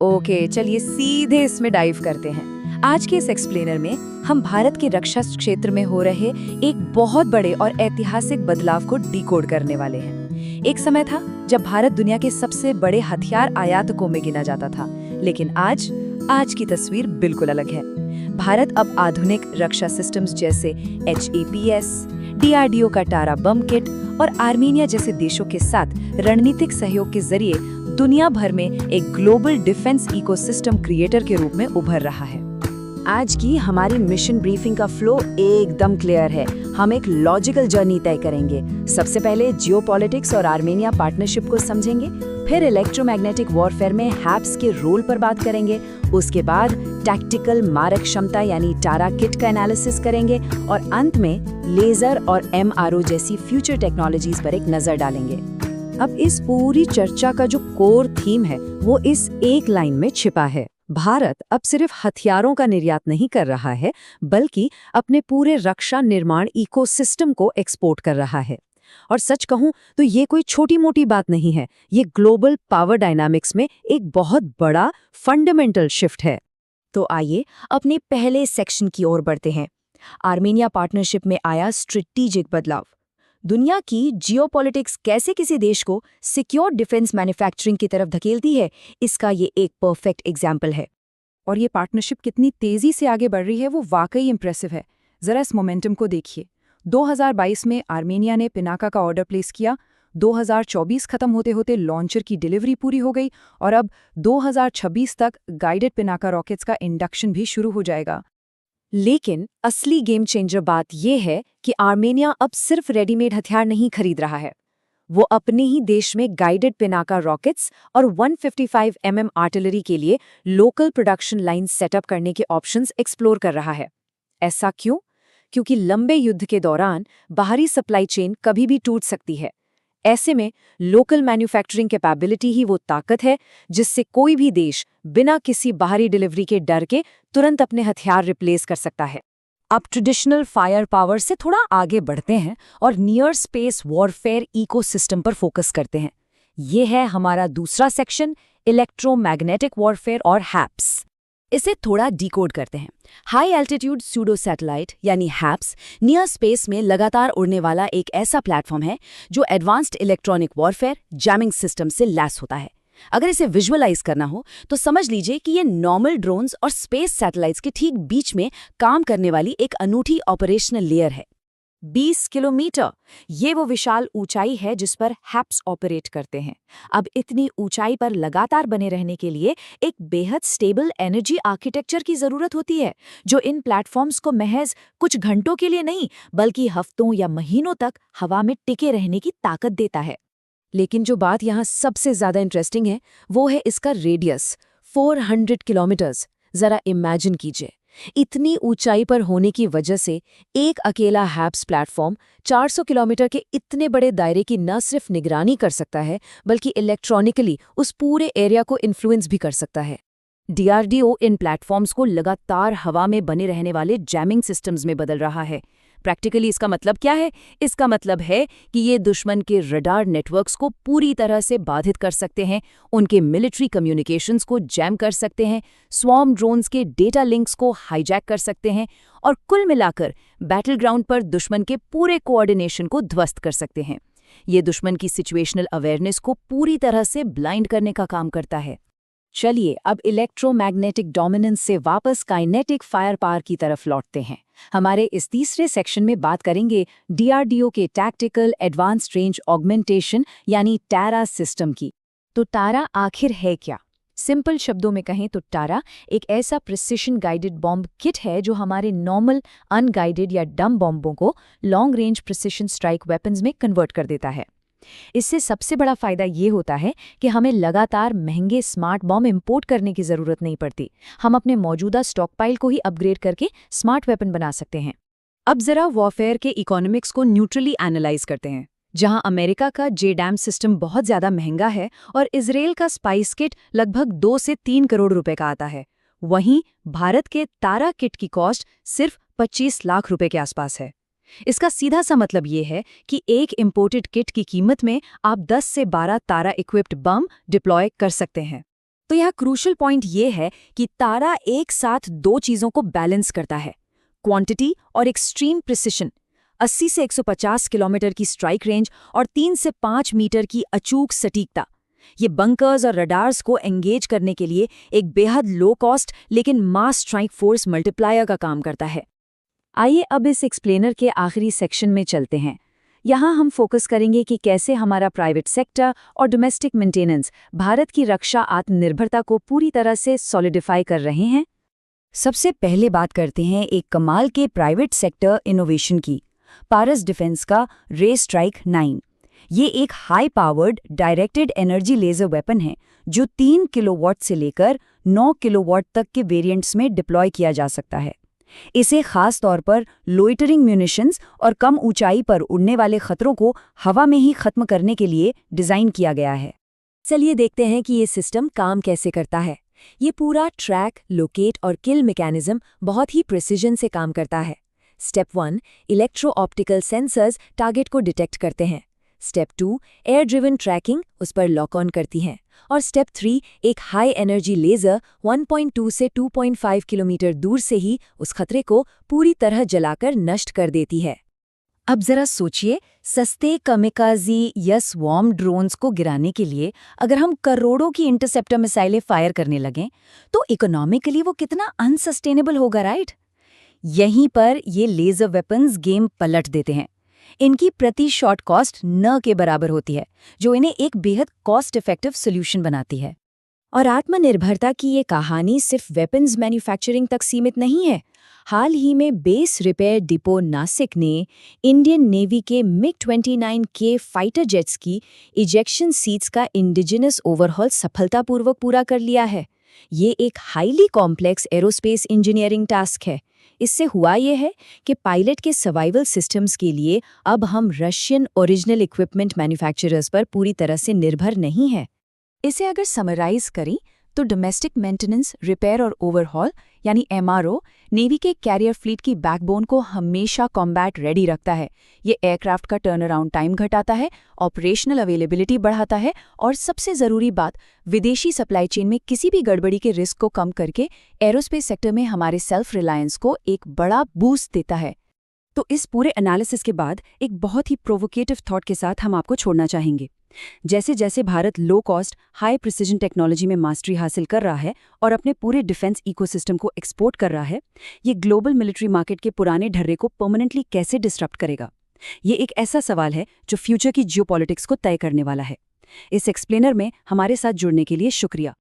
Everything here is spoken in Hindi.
ओके, चलिए सीधे इसमें डाइव करते हैं। आज के इस एक्सप्लेनर में हम भारत के रक्षा क्षेत्र में हो रहे एक बहुत बड़े और ऐतिहासिक बदलाव को डिकोड करने वाले हैं। एक समय था जब भारत दुनिया के सबसे बड़े हथियार आयातकों में गिना जाता था, लेकिन आज की तस्वीर बिल्कुल अलग है। भारत अब आधुनिक रक्षा सिस्टम्स जैसे HAPS, DRDO का टारा बम किट और आर्मीनिया जैसे देशों के साथ रणनीतिक सहयोग के जरिए दुनिया भर में एक ग्लोबल डिफेंस इकोसिस्टम क्रिएटर के रूप में उभर रहा है। आज की हमारी मिशन ब्रीफिंग का फ्लो एकदम क्लियर है। हम एक लॉजिकल जर्नी तय करेंगे। सबसे पहले जियोपॉलिटिक्स और आर्मेनिया पार्टनरशिप को समझेंगे, फिर इलेक्ट्रोमैग्नेटिक वॉरफेयर में हैप्स के रोल पर बात करेंगे, उसके बाद टैक्टिकल मारक क्षमता यानी टारा किट का एनालिसिस करेंगे और अंत में लेजर और MRO जैसी फ्यूचर टेक्नोलॉजीज पर एक नजर डालेंगे। अब इस पूरी चर्चा का जो कोर थीम है वो इस एक लाइन में छिपा है। भारत अब सिर्फ हथियारों का निर्यात नहीं कर रहा है, बल्कि अपने पूरे रक्षा निर्माण इकोसिस्टम को एक्सपोर्ट कर रहा है। और सच कहूं तो ये कोई छोटी मोटी बात नहीं है, ये ग्लोबल पावर डायनामिक्स में एक बहुत बड़ा फंडामेंटल शिफ्ट है। तो आइए अपने पहले सेक्शन की ओर बढ़ते हैं। आर्मेनिया पार्टनरशिप में आया स्ट्रेटेजिक बदलाव। दुनिया की जियोपॉलिटिक्स कैसे किसी देश को सिक्योर डिफेंस मैन्युफैक्चरिंग की तरफ धकेलती है, इसका ये एक परफेक्ट एग्जाम्पल है। और ये पार्टनरशिप कितनी तेजी से आगे बढ़ रही है वो वाकई इंप्रेसिव है। जरा इस मोमेंटम को देखिए। 2022 में आर्मेनिया ने पिनाका का ऑर्डर प्लेस किया, 2024 खत्म होते होते लॉन्चर की डिलीवरी पूरी हो गई और अब 2026 तक गाइडेड पिनाका रॉकेट्स का इंडक्शन भी शुरू हो जाएगा। लेकिन असली गेम चेंजर बात यह है कि आर्मेनिया अब सिर्फ रेडीमेड हथियार नहीं खरीद रहा है, वो अपने ही देश में गाइडेड पिनाका रॉकेट्स और 155 mm आर्टिलरी के लिए लोकल प्रोडक्शन लाइन सेटअप करने के ऑप्शंस एक्सप्लोर कर रहा है। ऐसा क्यों? क्योंकि लंबे युद्ध के दौरान बाहरी सप्लाई चेन कभी भी टूट सकती है। ऐसे में लोकल मैन्युफैक्चरिंग कैपेबिलिटी ही वो ताकत है जिससे कोई भी देश बिना किसी बाहरी डिलीवरी के डर के तुरंत अपने हथियार रिप्लेस कर सकता है। अब ट्रेडिशनल फायर पावर से थोड़ा आगे बढ़ते हैं और नियर स्पेस वॉरफेयर इकोसिस्टम पर फोकस करते हैं। ये है हमारा दूसरा सेक्शन, इलेक्ट्रोमैग्नेटिक वॉरफेयर और हैप्स। इसे थोड़ा डिकोड करते हैं। हाई एल्टीट्यूड सूडो सैटेलाइट यानी हैप्स नियर स्पेस में लगातार उड़ने वाला एक ऐसा प्लेटफॉर्म है जो advanced electronic warfare jamming system से लैस होता है। अगर इसे विजुअलाइज करना हो तो समझ लीजिए कि ये नॉर्मल ड्रोन्स और स्पेस सैटेलाइट्स के ठीक बीच में काम करने वाली एक अनूठी ऑपरेशनल लेयर है। 20 किलोमीटर, ये वो विशाल ऊंचाई है जिस पर हैप्स ऑपरेट करते हैं। अब इतनी ऊंचाई पर लगातार बने रहने के लिए एक बेहद स्टेबल एनर्जी आर्किटेक्चर की जरूरत होती है, जो इन प्लेटफॉर्म्स को महज कुछ घंटों के लिए नहीं बल्कि हफ्तों या महीनों तक हवा में टिके रहने की ताकत देता है। लेकिन जो बात यहाँ सबसे ज्यादा इंटरेस्टिंग है वो है इसका रेडियस, 400 किलोमीटर्स। जरा इमेजिन कीजिए, इतनी ऊंचाई पर होने की वजह से एक अकेला हैप्स प्लेटफॉर्म 400 किलोमीटर के इतने बड़े दायरे की न सिर्फ निगरानी कर सकता है बल्कि इलेक्ट्रॉनिकली उस पूरे एरिया को इन्फ्लुएंस भी कर सकता है। DRDO इन प्लेटफॉर्म्स को लगातार हवा में बने रहने वाले जैमिंग सिस्टम्स में बदल रहा है। प्रैक्टिकली इसका मतलब क्या है? इसका मतलब है कि ये दुश्मन के रडार नेटवर्क्स को पूरी तरह से बाधित कर सकते हैं, उनके मिलिट्री कम्युनिकेशंस को जैम कर सकते हैं, स्वॉर्म ड्रोन्स के डेटा लिंक्स को हाईजैक कर सकते हैं और कुल मिलाकर बैटल ग्राउंड पर दुश्मन के पूरे कोऑर्डिनेशन को ध्वस्त कर सकते हैं। ये दुश्मन की सिचुएशनल अवेयरनेस को पूरी तरह से ब्लाइंड करने का काम करता है। चलिए अब इलेक्ट्रोमैग्नेटिक डोमिनेंस से वापस काइनेटिक फायर पावर की तरफ लौटते हैं। हमारे इस तीसरे सेक्शन में बात करेंगे DRDO के टैक्टिकल एडवांस्ड रेंज ऑगमेंटेशन यानी टारा सिस्टम की। तो टारा आखिर है क्या? सिंपल शब्दों में कहें तो टारा एक ऐसा प्रिसिशन गाइडेड बॉम्ब किट है जो हमारे नॉर्मल अनगाइडेड या डम बॉम्बों को long range precision strike weapons में कन्वर्ट कर देता है। इससे सबसे बड़ा फायदा ये होता है कि हमें लगातार महंगे स्मार्ट बॉम्ब इंपोर्ट करने की जरूरत नहीं पड़ती। हम अपने मौजूदा स्टॉकपाइल को ही अपग्रेड करके स्मार्ट वेपन बना सकते हैं। अब जरा वॉरफेयर के इकोनॉमिक्स को न्यूट्रली एनालाइज करते हैं। जहां अमेरिका का JDAM सिस्टम बहुत ज्यादा महंगा है और इजराइल का स्पाइस किट लगभग 2 से 3 करोड़ रुपए का आता है, वहीं भारत के तारा किट की कॉस्ट सिर्फ 25 लाख रुपए के आसपास है। इसका सीधा सा मतलब ये है कि एक इंपोर्टेड किट की कीमत में आप 10 से 12 तारा इक्विप्ड बम डिप्लॉय कर सकते हैं। तो यह क्रूशल पॉइंट ये है कि तारा एक साथ दो चीजों को बैलेंस करता है, क्वांटिटी और एक्सट्रीम प्रिसिशन। 80 से 150 किलोमीटर की स्ट्राइक रेंज और 3 से 5 मीटर की अचूक सटीकता। ये बंकर्स और रडार्स को एंगेज करने के लिए एक बेहद लो कॉस्ट लेकिन मास स्ट्राइक फोर्स मल्टीप्लायर का काम करता है। आइए अब इस एक्सप्लेनर के आखिरी सेक्शन में चलते हैं। यहाँ हम फोकस करेंगे कि कैसे हमारा प्राइवेट सेक्टर और डोमेस्टिक मेंटेनेंस भारत की रक्षा आत्मनिर्भरता को पूरी तरह से सॉलिडिफाई कर रहे हैं। सबसे पहले बात करते हैं एक कमाल के प्राइवेट सेक्टर इनोवेशन की, पारस डिफेंस का रे स्ट्राइक 9। ये एक high powered directed energy laser weapon है जो 3 किलोवाट से लेकर 9 किलोवाट तक के वेरिएंट्स में डिप्लॉय किया जा सकता है। इसे खास तौर पर लोइटरिंग म्यूनिशंस और कम ऊंचाई पर उड़ने वाले खतरों को हवा में ही खत्म करने के लिए डिजाइन किया गया है। चलिए देखते हैं कि ये सिस्टम काम कैसे करता है। ये पूरा ट्रैक, लोकेट और किल मैकेनिज्म बहुत ही प्रिसिजन से काम करता है। Step 1, electro optical sensors target को डिटेक्ट करते हैं। स्टेप 2, एयर ड्रिवन ट्रैकिंग उस पर लॉक ऑन करती हैं। और स्टेप 3, एक हाई एनर्जी लेजर 1.2 से 2.5 किलोमीटर दूर से ही उस खतरे को पूरी तरह जलाकर नष्ट कर देती है। अब जरा सोचिए, सस्ते कामिकाज़ी या स्वॉर्म ड्रोन्स को गिराने के लिए अगर हम करोड़ों की इंटरसेप्टर मिसाइलें फायर करने लगें तो इकोनॉमिकली वो कितना अनसस्टेनेबल होगा, राइट? यहीं पर ये लेजर वेपन्स गेम पलट देते हैं। इनकी प्रति शॉट कॉस्ट न के बराबर होती है, जो इन्हें एक बेहद कॉस्ट इफेक्टिव सोल्यूशन बनाती है। और आत्मनिर्भरता की ये कहानी सिर्फ वेपन्स मैन्युफैक्चरिंग तक सीमित नहीं है। हाल ही में बेस रिपेयर डिपो नासिक ने इंडियन नेवी के MiG-29K फाइटर जेट्स की इजेक्शन सीट्स का इंडिजिनस ओवरहॉल सफलतापूर्वक पूरा कर लिया है। ये एक highly complex aerospace engineering task है। इससे हुआ ये है कि पायलट के सर्वाइवल सिस्टम्स के लिए अब हम रशियन ओरिजिनल इक्विपमेंट मैन्युफैक्चरर्स पर पूरी तरह से निर्भर नहीं हैं। इसे अगर समराइज करें तो डोमेस्टिक मेंटेनेंस, रिपेयर और ओवरहॉल यानी MRO नेवी के कैरियर फ्लीट की बैकबोन को हमेशा कॉम्बैट रेडी रखता है। ये एयरक्राफ्ट का टर्न अराउंड टाइम घटाता है, ऑपरेशनल अवेलेबिलिटी बढ़ाता है और सबसे ज़रूरी बात, विदेशी सप्लाई चेन में किसी भी गड़बड़ी के रिस्क को कम करके एरोस्पेस सेक्टर में हमारे सेल्फ रिलायंस को एक बड़ा बूस्ट देता है। तो इस पूरे एनालिसिस के बाद एक बहुत ही प्रोवोकेटिव थॉट के साथ हम आपको छोड़ना चाहेंगे। जैसे जैसे Bharat low cost, high precision technology में मास्टरी हासिल कर रहा है और अपने पूरे डिफेंस इकोसिस्टम को एक्सपोर्ट कर रहा है, ये ग्लोबल मिलिट्री मार्केट के पुराने ढर्रे को परमानेंटली कैसे डिस्टर्ब करेगा? ये एक ऐसा सवाल है जो फ्यूचर की जियोपॉलिटिक्स को तय करने वाला है। इस एक्सप्लेनर में हमारे साथ जुड़ने के लिए शुक्रिया।